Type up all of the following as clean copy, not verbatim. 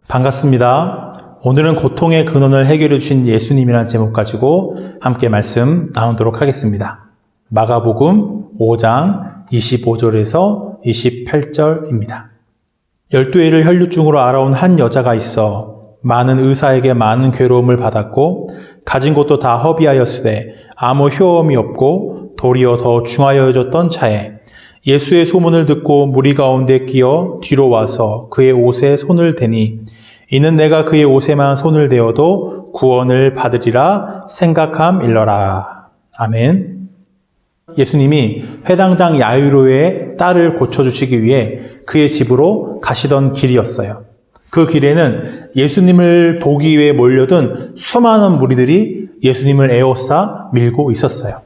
반갑습니다. 오늘은 고통의 근원을 해결해 주신 예수님이라는 제목 가지고 함께 말씀 나누도록 하겠습니다. 마가복음 5장 25절에서 28절입니다. 12회를 혈류증으로 알아온 한 여자가 있어 많은 의사에게 많은 괴로움을 받았고 가진 것도 다 허비하였으되 아무 효험이 없고 도리어 더 중하여졌던 차에 예수의 소문을 듣고 무리 가운데 끼어 뒤로 와서 그의 옷에 손을 대니 이는 내가 그의 옷에만 손을 대어도 구원을 받으리라 생각함일러라. 아멘. 예수님이 회당장 야이로의 딸을 고쳐주시기 위해 그의 집으로 가시던 길이었어요. 그 길에는 예수님을 보기 위해 몰려든 수많은 무리들이 예수님을 에워싸 밀고 있었어요.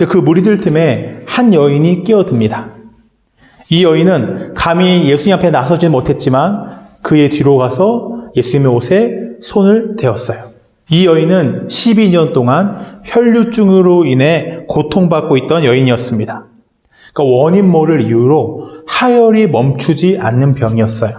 그 무리들 틈에 한 여인이 끼어듭니다. 이 여인은 감히 예수님 앞에 나서지 못했지만 그의 뒤로 가서 예수님의 옷에 손을 대었어요. 이 여인은 12년 동안 혈류증으로 인해 고통받고 있던 여인이었습니다. 그러니까 원인 모를 이유로 하혈이 멈추지 않는 병이었어요.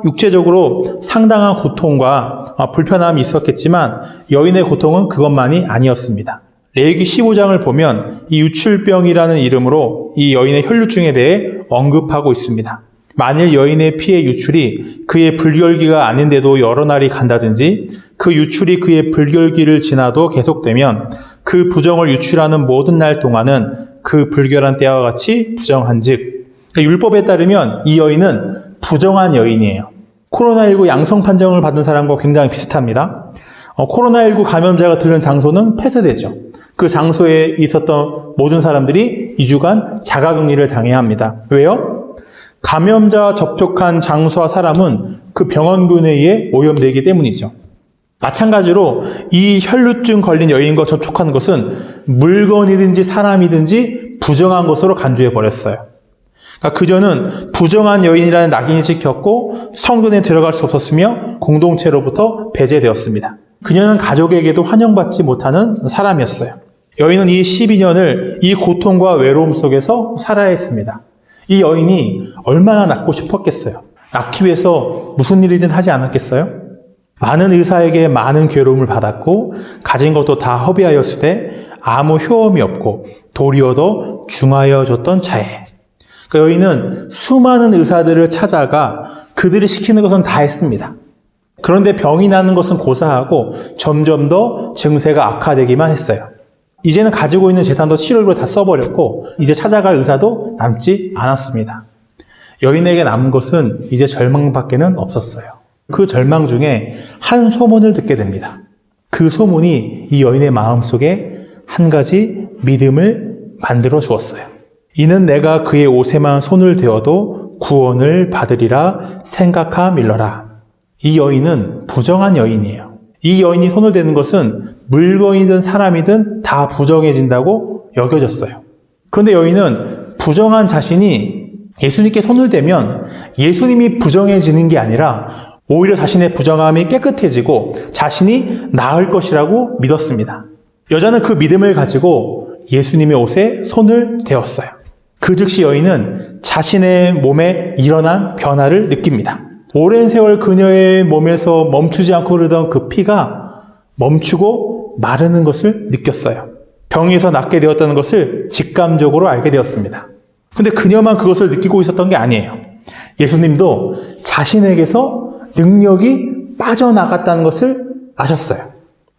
육체적으로 상당한 고통과 불편함이 있었겠지만 여인의 고통은 그것만이 아니었습니다. 레위기 15장을 보면 이 유출병이라는 이름으로 이 여인의 혈류증에 대해 언급하고 있습니다. 만일 여인의 피의 유출이 그의 불결기가 아닌데도 여러 날이 간다든지 그 유출이 그의 불결기를 지나도 계속되면 그 부정을 유출하는 모든 날 동안은 그 불결한 때와 같이 부정한즉, 그러니까 율법에 따르면 이 여인은 부정한 여인이에요. 코로나19 양성 판정을 받은 사람과 굉장히 비슷합니다. 코로나19 감염자가 들른 장소는 폐쇄되죠. 그 장소에 있었던 모든 사람들이 2주간 자가격리를 당해야 합니다. 왜요? 감염자와 접촉한 장소와 사람은 그 병원군에 의해 오염되기 때문이죠. 마찬가지로 이 혈류증 걸린 여인과 접촉한 것은 물건이든지 사람이든지 부정한 것으로 간주해버렸어요. 그러니까 그녀는 부정한 여인이라는 낙인이 찍혔고 성전에 들어갈 수 없었으며 공동체로부터 배제되었습니다. 그녀는 가족에게도 환영받지 못하는 사람이었어요. 여인은 이 12년을 이 고통과 외로움 속에서 살아야 했습니다. 이 여인이 얼마나 낫고 싶었겠어요? 낫기 위해서 무슨 일이든 하지 않았겠어요? 많은 의사에게 많은 괴로움을 받았고 가진 것도 다 허비하였으되 아무 효험이 없고 도리어 더 중하여졌던 차에 그 여인은 수많은 의사들을 찾아가 그들이 시키는 것은 다 했습니다. 그런데 병이 나는 것은 고사하고 점점 더 증세가 악화되기만 했어요. 이제는 가지고 있는 재산도 치료로 다 써버렸고 이제 찾아갈 의사도 남지 않았습니다. 여인에게 남은 것은 이제 절망밖에는 없었어요. 그 절망 중에 한 소문을 듣게 됩니다. 그 소문이 이 여인의 마음속에 한 가지 믿음을 만들어 주었어요. 이는 내가 그의 옷에만 손을 대어도 구원을 받으리라 생각함일러라. 이 여인은 부정한 여인이에요. 이 여인이 손을 대는 것은 물건이든 사람이든 다 부정해진다고 여겨졌어요. 그런데 여인은 부정한 자신이 예수님께 손을 대면 예수님이 부정해지는 게 아니라 오히려 자신의 부정함이 깨끗해지고 자신이 나을 것이라고 믿었습니다. 여자는 그 믿음을 가지고 예수님의 옷에 손을 대었어요. 그 즉시 여인은 자신의 몸에 일어난 변화를 느낍니다. 오랜 세월 그녀의 몸에서 멈추지 않고 흐르던 그 피가 멈추고 마르는 것을 느꼈어요. 병에서 낫게 되었다는 것을 직감적으로 알게 되었습니다. 근데 그녀만 그것을 느끼고 있었던 게 아니에요. 예수님도 자신에게서 능력이 빠져나갔다는 것을 아셨어요.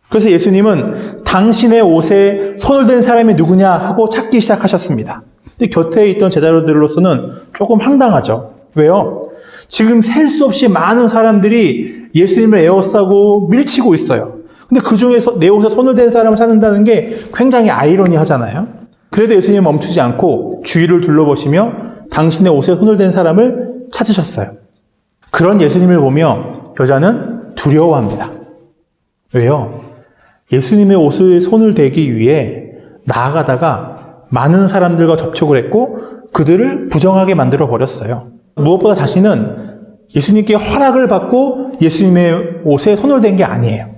그래서 예수님은 당신의 옷에 손을 댄 사람이 누구냐 하고 찾기 시작하셨습니다. 근데 곁에 있던 제자들로서는 조금 황당하죠. 왜요? 지금 셀 수 없이 많은 사람들이 예수님을 에워싸고 밀치고 있어요. 근데 그 중에서 내 옷에 손을 댄 사람을 찾는다는 게 굉장히 아이러니하잖아요. 그래도 예수님은 멈추지 않고 주위를 둘러보시며 당신의 옷에 손을 댄 사람을 찾으셨어요. 그런 예수님을 보며 여자는 두려워합니다. 왜요? 예수님의 옷에 손을 대기 위해 나아가다가 많은 사람들과 접촉을 했고 그들을 부정하게 만들어 버렸어요. 무엇보다 자신은 예수님께 허락을 받고 예수님의 옷에 손을 댄 게 아니에요.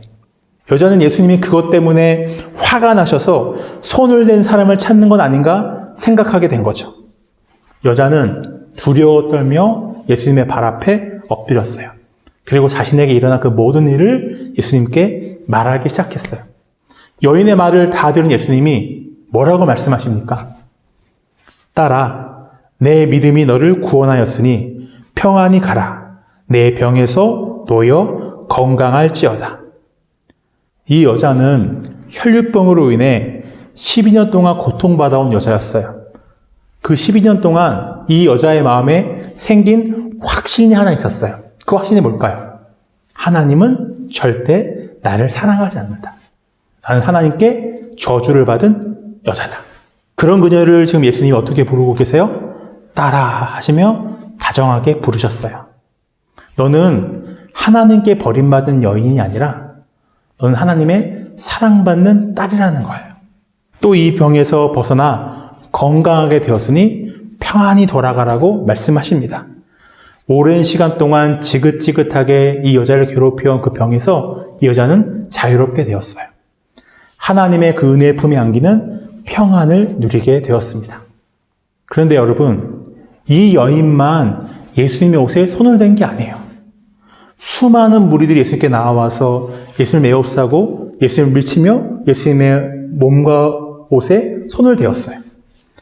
여자는 예수님이 그것 때문에 화가 나셔서 손을 댄 사람을 찾는 건 아닌가 생각하게 된 거죠. 여자는 두려워 떨며 예수님의 발 앞에 엎드렸어요. 그리고 자신에게 일어난 그 모든 일을 예수님께 말하기 시작했어요. 여인의 말을 다 들은 예수님이 뭐라고 말씀하십니까? 딸아, 내 믿음이 너를 구원하였으니 평안히 가라. 내 병에서 놓여 건강할지어다. 이 여자는 혈류병으로 인해 12년 동안 고통받아온 여자였어요. 그 12년 동안 이 여자의 마음에 생긴 확신이 하나 있었어요. 그 확신이 뭘까요? 하나님은 절대 나를 사랑하지 않는다. 나는 하나님께 저주를 받은 여자다. 그런 그녀를 지금 예수님이 어떻게 부르고 계세요? 딸아 하시며 다정하게 부르셨어요. 너는 하나님께 버림받은 여인이 아니라 너는 하나님의 사랑받는 딸이라는 거예요. 또 이 병에서 벗어나 건강하게 되었으니 평안히 돌아가라고 말씀하십니다. 오랜 시간 동안 지긋지긋하게 이 여자를 괴롭혀온 그 병에서 이 여자는 자유롭게 되었어요. 하나님의 그 은혜의 품에 안기는 평안을 누리게 되었습니다. 그런데 여러분, 이 여인만 예수님의 옷에 손을 댄 게 아니에요. 수많은 무리들이 예수님께 나와서 예수님을 에워싸고 예수님을 밀치며 예수님의 몸과 옷에 손을 대었어요.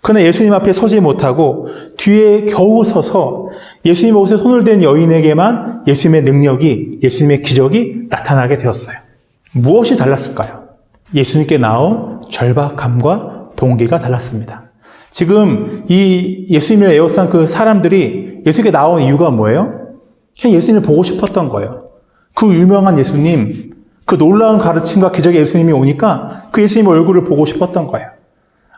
그러나 예수님 앞에 서지 못하고 뒤에 겨우 서서 예수님의 옷에 손을 댄 여인에게만 예수님의 능력이, 예수님의 기적이 나타나게 되었어요. 무엇이 달랐을까요? 예수님께 나온 절박함과 동기가 달랐습니다. 지금 이 예수님을 에워싼 그 사람들이 예수님께 나온 이유가 뭐예요? 그냥 예수님을 보고 싶었던 거예요. 그 유명한 예수님, 그 놀라운 가르침과 기적의 예수님이 오니까 그 예수님의 얼굴을 보고 싶었던 거예요.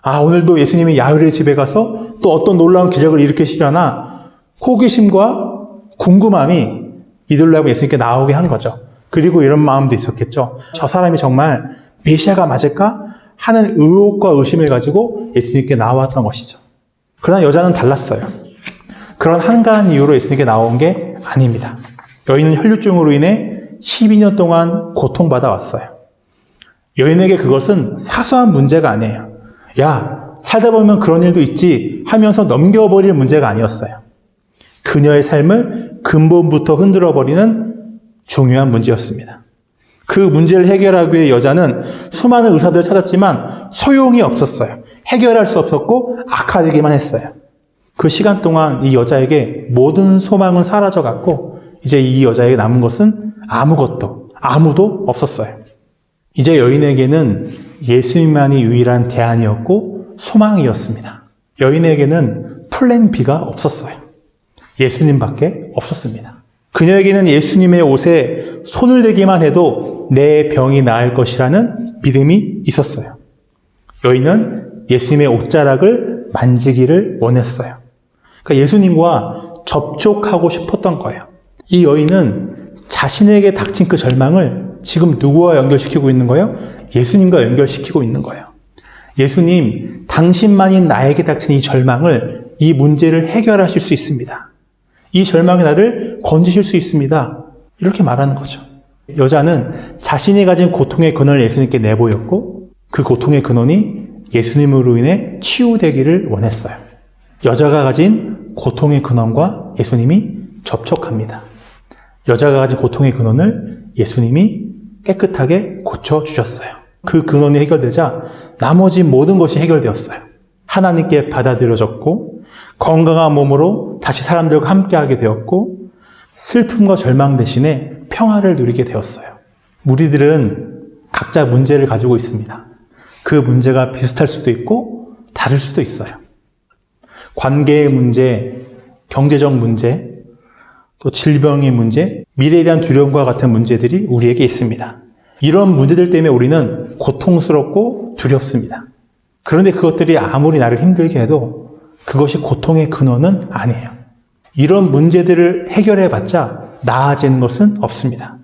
아, 오늘도 예수님이 야훼의 집에 가서 또 어떤 놀라운 기적을 일으키시려나 호기심과 궁금함이 이들로 하고 예수님께 나오게 한 거죠. 그리고 이런 마음도 있었겠죠. 저 사람이 정말 메시아가 맞을까 하는 의혹과 의심을 가지고 예수님께 나왔던 것이죠. 그러나 여자는 달랐어요. 그런 한가한 이유로 예수님께 나온 게 아닙니다. 여인은 혈류증으로 인해 12년 동안 고통받아 왔어요. 여인에게 그것은 사소한 문제가 아니에요. 야, 살다 보면 그런 일도 있지 하면서 넘겨버릴 문제가 아니었어요. 그녀의 삶을 근본부터 흔들어버리는 중요한 문제였습니다. 그 문제를 해결하기 위해 여자는 수많은 의사들을 찾았지만 소용이 없었어요. 해결할 수 없었고 악화되기만 했어요. 그 시간 동안 이 여자에게 모든 소망은 사라져갔고 이제 이 여자에게 남은 것은 아무도 없었어요. 이제 여인에게는 예수님만이 유일한 대안이었고 소망이었습니다. 여인에게는 플랜 B가 없었어요. 예수님밖에 없었습니다. 그녀에게는 예수님의 옷에 손을 대기만 해도 내 병이 나을 것이라는 믿음이 있었어요. 여인은 예수님의 옷자락을 만지기를 원했어요. 그러니까 예수님과 접촉하고 싶었던 거예요. 이 여인은 자신에게 닥친 그 절망을 지금 누구와 연결시키고 있는 거예요? 예수님과 연결시키고 있는 거예요. 예수님, 당신만이 나에게 닥친 이 절망을, 이 문제를 해결하실 수 있습니다. 이 절망이 나를 건지실 수 있습니다. 이렇게 말하는 거죠. 여자는 자신이 가진 고통의 근원을 예수님께 내보였고 그 고통의 근원이 예수님으로 인해 치유되기를 원했어요. 여자가 가진 고통의 근원과 예수님이 접촉합니다. 여자가 가진 고통의 근원을 예수님이 깨끗하게 고쳐주셨어요. 그 근원이 해결되자 나머지 모든 것이 해결되었어요. 하나님께 받아들여졌고 건강한 몸으로 다시 사람들과 함께하게 되었고 슬픔과 절망 대신에 평화를 누리게 되었어요. 무리들은 각자 문제를 가지고 있습니다. 그 문제가 비슷할 수도 있고 다를 수도 있어요. 관계의 문제, 경제적 문제, 또 질병의 문제, 미래에 대한 두려움과 같은 문제들이 우리에게 있습니다. 이런 문제들 때문에 우리는 고통스럽고 두렵습니다. 그런데 그것들이 아무리 나를 힘들게 해도 그것이 고통의 근원은 아니에요. 이런 문제들을 해결해봤자 나아지는 것은 없습니다.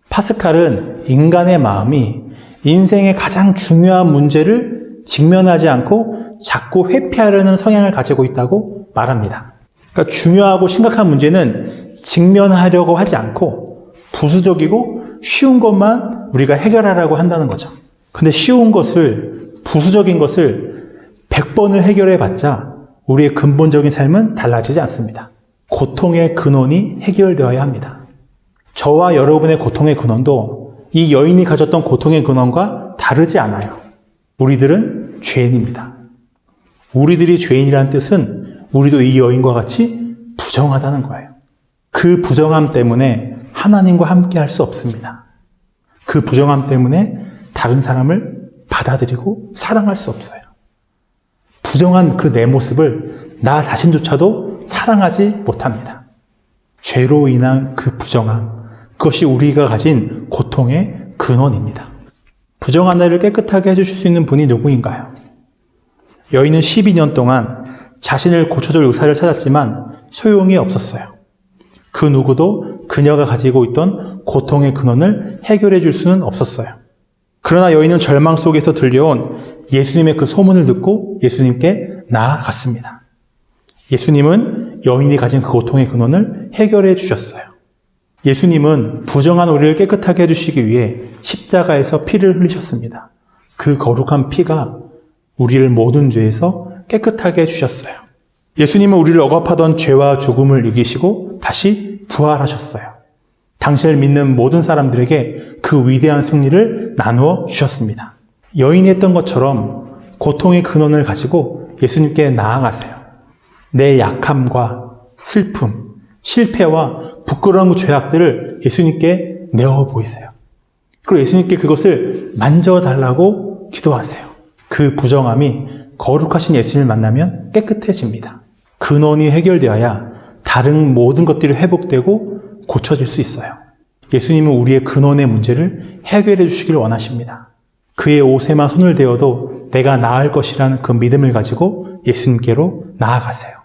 파스칼은 인간의 마음이 인생의 가장 중요한 문제를 직면하지 않고 자꾸 회피하려는 성향을 가지고 있다고 말합니다. 그러니까 중요하고 심각한 문제는 직면하려고 하지 않고 부수적이고 쉬운 것만 우리가 해결하라고 한다는 거죠. 근데 쉬운 것을, 부수적인 것을 100번을 해결해봤자 우리의 근본적인 삶은 달라지지 않습니다. 고통의 근원이 해결되어야 합니다. 저와 여러분의 고통의 근원도 이 여인이 가졌던 고통의 근원과 다르지 않아요. 우리들은 죄인입니다. 우리들이 죄인이라는 뜻은 우리도 이 여인과 같이 부정하다는 거예요. 그 부정함 때문에 하나님과 함께 할 수 없습니다. 그 부정함 때문에 다른 사람을 받아들이고 사랑할 수 없어요. 부정한 그 내 모습을 나 자신조차도 사랑하지 못합니다. 죄로 인한 그 부정함, 그것이 우리가 가진 고통의 근원입니다. 부정한 나를 깨끗하게 해주실 수 있는 분이 누구인가요? 여인은 12년 동안 자신을 고쳐줄 의사를 찾았지만 소용이 없었어요. 그 누구도 그녀가 가지고 있던 고통의 근원을 해결해 줄 수는 없었어요. 그러나 여인은 절망 속에서 들려온 예수님의 그 소문을 듣고 예수님께 나아갔습니다. 예수님은 여인이 가진 그 고통의 근원을 해결해 주셨어요. 예수님은 부정한 우리를 깨끗하게 해주시기 위해 십자가에서 피를 흘리셨습니다. 그 거룩한 피가 우리를 모든 죄에서 깨끗하게 해주셨어요. 예수님은 우리를 억압하던 죄와 죽음을 이기시고 다시 부활하셨어요. 당신을 믿는 모든 사람들에게 그 위대한 승리를 나누어 주셨습니다. 여인이 했던 것처럼 고통의 근원을 가지고 예수님께 나아가세요. 내 약함과 슬픔, 실패와 부끄러운 죄악들을 예수님께 내어 보이세요. 그리고 예수님께 그것을 만져달라고 기도하세요. 그 부정함이 거룩하신 예수님을 만나면 깨끗해집니다. 근원이 해결되어야 다른 모든 것들이 회복되고 고쳐질 수 있어요. 예수님은 우리의 근원의 문제를 해결해 주시길 원하십니다. 그의 옷에만 손을 대어도 내가 나을 것이라는 그 믿음을 가지고 예수님께로 나아가세요.